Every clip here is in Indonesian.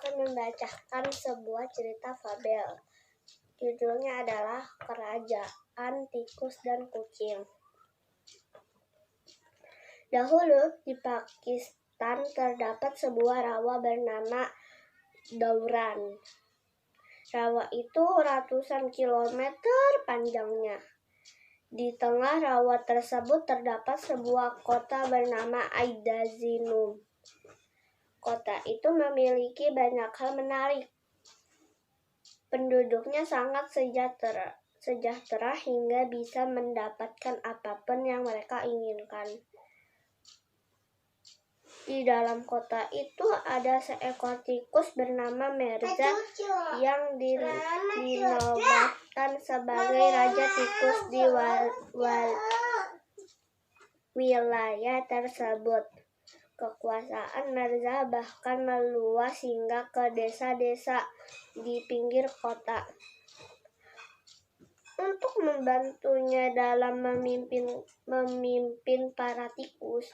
akan membacakan sebuah cerita fabel. Judulnya adalah Kerajaan Tikus dan Kucing. Dahulu di Pakistan terdapat sebuah rawa bernama Dauran. Rawa itu ratusan kilometer panjangnya. Di tengah rawa tersebut terdapat sebuah kota bernama Aidazinum. Kota itu memiliki banyak hal menarik. Penduduknya sangat sejahtera hingga bisa mendapatkan apapun yang mereka inginkan. Di dalam kota itu ada seekor tikus bernama Mirza yang dinobatkan sebagai raja tikus di wilayah tersebut. Kekuasaan Mirza bahkan meluas hingga ke desa-desa di pinggir kota. Untuk membantunya dalam memimpin para tikus,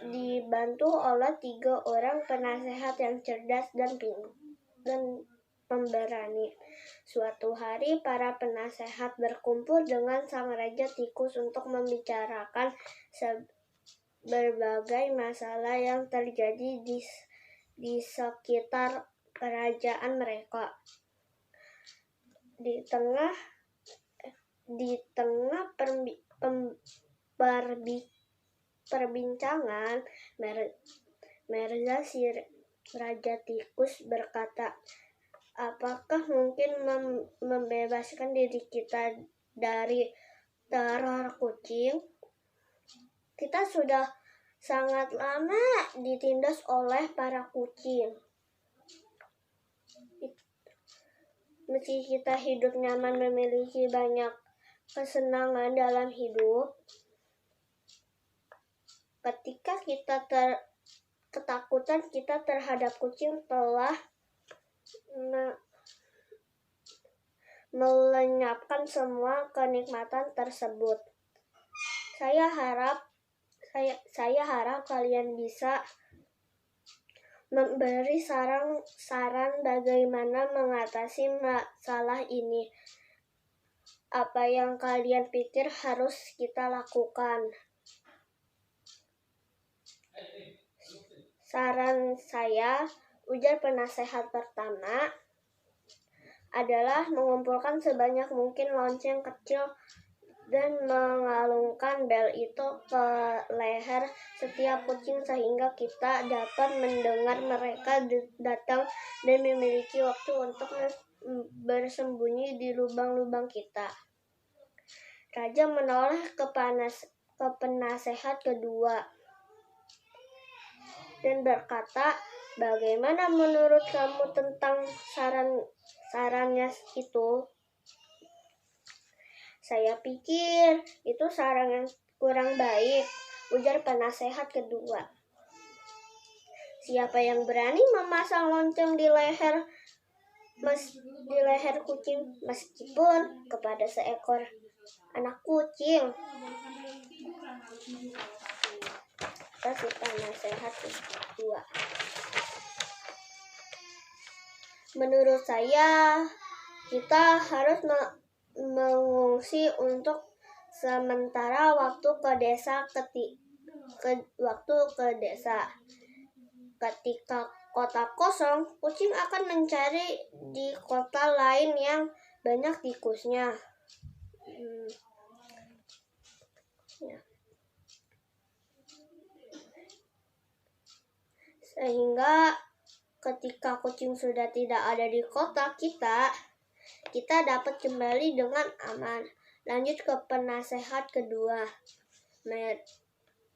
dibantu oleh 3 orang penasehat yang cerdas dan pemberani. Suatu hari para penasehat berkumpul dengan sang raja tikus untuk membicarakan berbagai masalah yang terjadi di sekitar kerajaan mereka. Di tengah perbincangan, Mirza si raja tikus berkata, "Apakah mungkin membebaskan diri kita dari teror kucing? Kita sudah sangat lama ditindas oleh para kucing. Meski kita hidup nyaman, memiliki banyak kesenangan dalam hidup, ketika kita ketakutan kita terhadap kucing telah melenyapkan semua kenikmatan tersebut. Saya harap kalian bisa memberi saran bagaimana mengatasi masalah ini. Apa yang kalian pikir harus kita lakukan?" "Saran saya," ujar penasehat pertama, "adalah mengumpulkan sebanyak mungkin lonceng kecil dan mengalungkan bel itu ke leher setiap kucing sehingga kita dapat mendengar mereka datang dan memiliki waktu untuk bersembunyi di lubang-lubang kita." Raja menoleh ke penasehat kedua dan berkata, "Bagaimana menurut kamu tentang sarannya itu?" "Saya pikir itu saran yang kurang baik," ujar penasehat kedua. "Siapa yang berani memasang lonceng di leher kucing, meskipun kepada seekor anak kucing?" Kata penasehat kedua. "Menurut saya, kita harus mengungsi untuk sementara waktu ke desa. Ketika kota kosong, kucing akan mencari di kota lain yang banyak tikusnya. Sehingga ketika kucing sudah tidak ada di kota kita dapat kembali dengan aman." Lanjut ke penasehat kedua.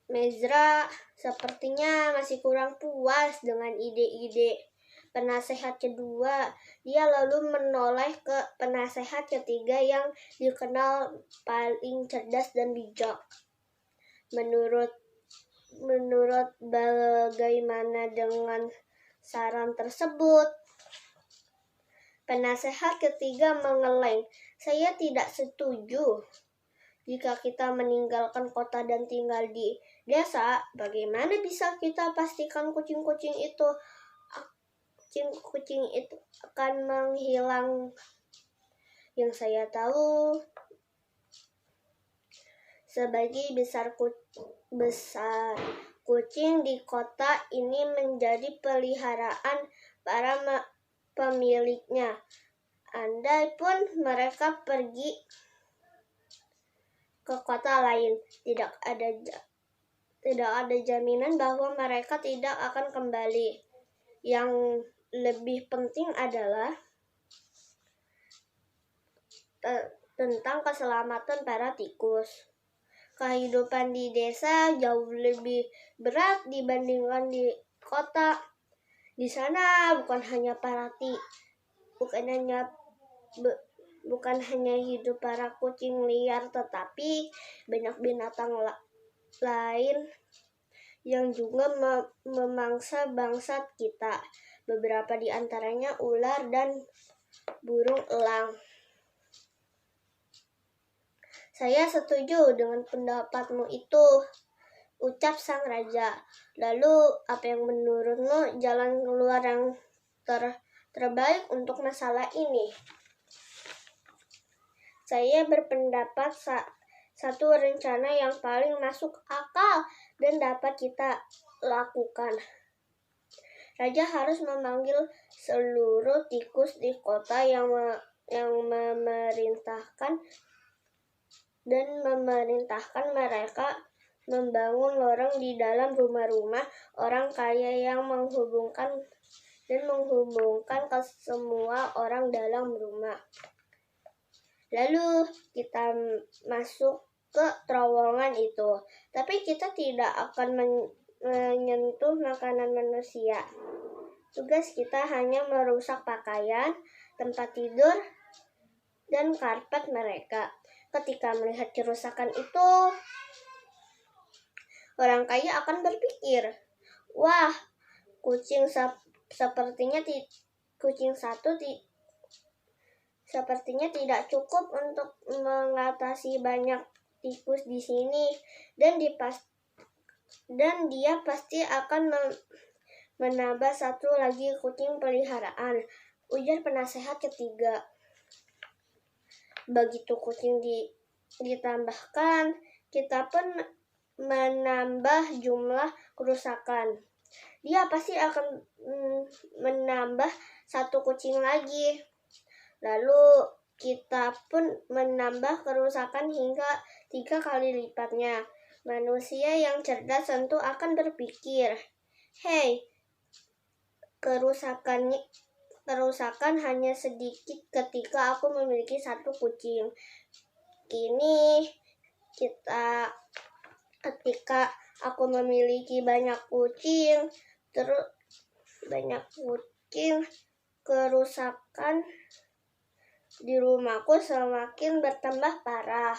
Mirza sepertinya masih kurang puas dengan ide-ide penasehat kedua. Dia lalu menoleh ke penasehat ketiga yang dikenal paling cerdas dan bijak. Menurut bagaimana dengan saran tersebut?" Penasehat ketiga mengeleng. "Saya tidak setuju. Jika kita meninggalkan kota dan tinggal di desa, bagaimana bisa kita pastikan kucing-kucing itu kucing itu akan menghilang. Yang saya tahu, sebagai besar kucing di kota ini menjadi peliharaan para pemiliknya. Andai pun mereka pergi ke kota lain, tidak ada jaminan bahwa mereka tidak akan kembali. Yang lebih penting adalah tentang keselamatan para tikus. Kehidupan di desa jauh lebih berat dibandingkan di kota. Di sana bukan hanya hidup para kucing liar, tetapi banyak binatang lain yang juga memangsa bangsat kita. Beberapa di antaranya ular dan burung elang. Saya setuju dengan pendapatmu itu, ucap sang raja. Lalu, apa yang menurutmu jalan keluar yang terbaik untuk masalah ini? Saya berpendapat satu rencana yang paling masuk akal dan dapat kita lakukan. Raja harus memanggil seluruh tikus di kota yang memerintahkan mereka membangun lorong di dalam rumah-rumah orang kaya yang menghubungkan ke semua orang dalam rumah. Lalu kita masuk ke terowongan itu, tapi kita tidak akan menyentuh makanan manusia. Tugas kita hanya merusak pakaian, tempat tidur, dan karpet mereka. Ketika melihat kerusakan itu, orang kaya akan berpikir, wah, kucing sepertinya tidak cukup untuk mengatasi banyak tikus di sini, dan dia pasti akan menambah satu lagi kucing peliharaan, ujar penasehat ketiga. Begitu kucing ditambahkan, kita pun menambah jumlah kerusakan. Dia pasti akan menambah satu kucing lagi. Lalu kita pun menambah kerusakan hingga 3 kali lipatnya. Manusia yang cerdas tentu akan berpikir, hei, kerusakan hanya sedikit ketika aku memiliki satu kucing. Kini ketika aku memiliki banyak kucing, kerusakan di rumahku semakin bertambah parah.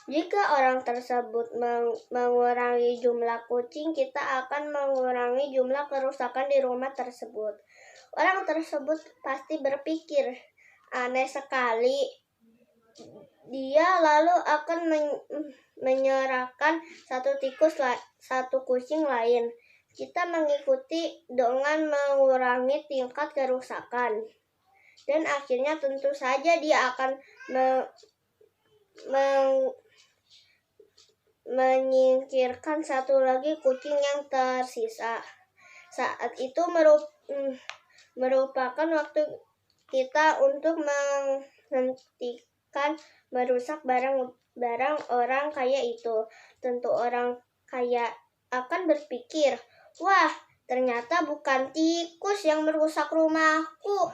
Jika orang tersebut mengurangi jumlah kucing, kita akan mengurangi jumlah kerusakan di rumah tersebut. Orang tersebut pasti berpikir, aneh sekali. Dia lalu akan menyerahkan satu kucing lain. Kita mengikuti dengan mengurangi tingkat kerusakan. Dan akhirnya tentu saja dia akan menyingkirkan satu lagi kucing yang tersisa. Saat itu merupakan waktu kita untuk menghentikan merusak barang orang kaya itu. Tentu orang kaya akan berpikir, wah, ternyata bukan tikus yang merusak rumahku,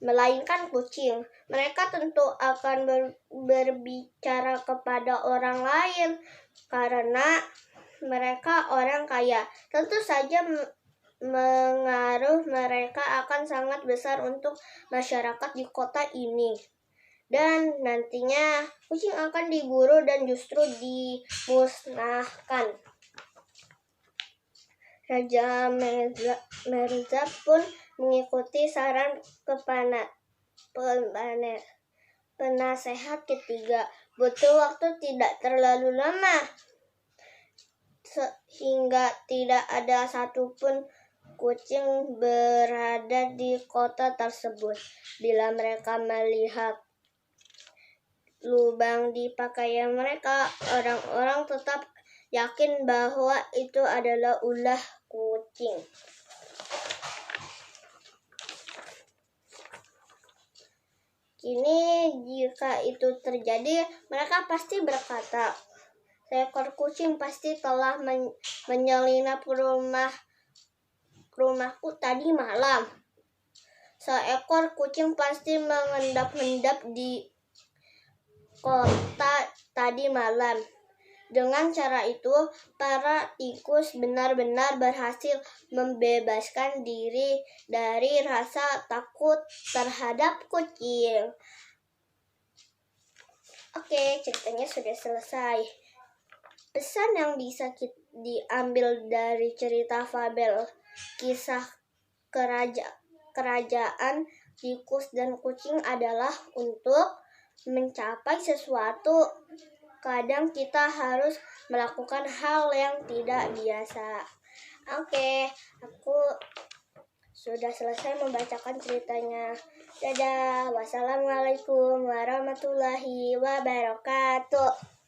melainkan kucing. Mereka tentu akan berbicara kepada orang lain karena mereka orang kaya. Tentu saja pengaruh mereka akan sangat besar untuk masyarakat di kota ini. Dan nantinya kucing akan diburu dan justru dimusnahkan. Raja Merza pun mengikuti saran penasehat ketiga. Butuh waktu tidak terlalu lama hingga tidak ada satupun kucing berada di kota tersebut. Bila mereka melihat lubang di pakaian mereka, orang-orang tetap yakin bahwa itu adalah ulah kucing. Kini jika itu terjadi, mereka pasti berkata, seekor kucing pasti telah menyelinap rumahku tadi malam. Seekor kucing pasti mengendap-endap di kota tadi malam. Dengan cara itu, para tikus benar-benar berhasil membebaskan diri dari rasa takut terhadap kucing. Oke, ceritanya sudah selesai. Pesan yang bisa diambil dari cerita fabel kisah kerajaan tikus dan kucing adalah untuk mencapai sesuatu, kadang kita harus melakukan hal yang tidak biasa. Oke, aku sudah selesai membacakan ceritanya. Dadah, wassalamualaikum warahmatullahi wabarakatuh.